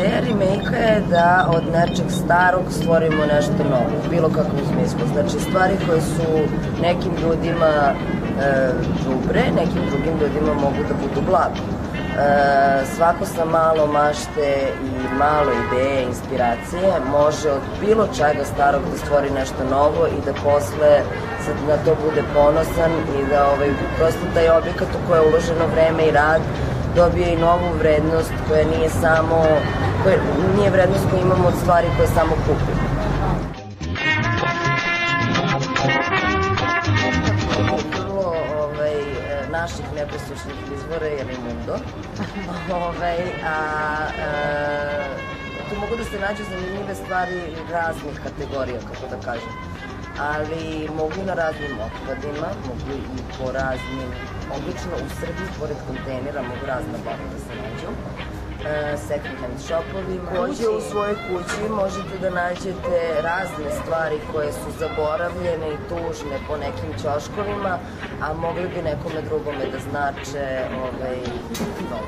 Ideja remake-a je da od nečeg starog stvorimo nešto novo, u bilo kakvom smislu. Znači, stvari koje su nekim ljudima đubre, nekim drugim ljudima mogu da budu blago. Svako sa malo mašte i malo ideje, inspiracije može od bilo čega starog da stvori nešto novo i da posle na to bude ponosan i da prosto taj objekat u koje je uloženo vreme i rad dobije i novu vrednost koja nije vrednost koju imamo od stvari koje samo kupimo. Vrlo naših nepresušnih izvora je Raimundo. Tu mogu da se nađu zanimljive stvari raznih kategorija, kako da kažem. Ali mogu i na raznim otpadima, mogu i po raznim, obično u Srbiji, pored kontejnera, mogu razna blaga da se nađu. Second hand shopovima. Takođe u svojoj kući možete da nađete razne stvari koje su zaboravljene i tužne po nekim ćoškovima, a mogli bi nekome drugome da znače mnogo.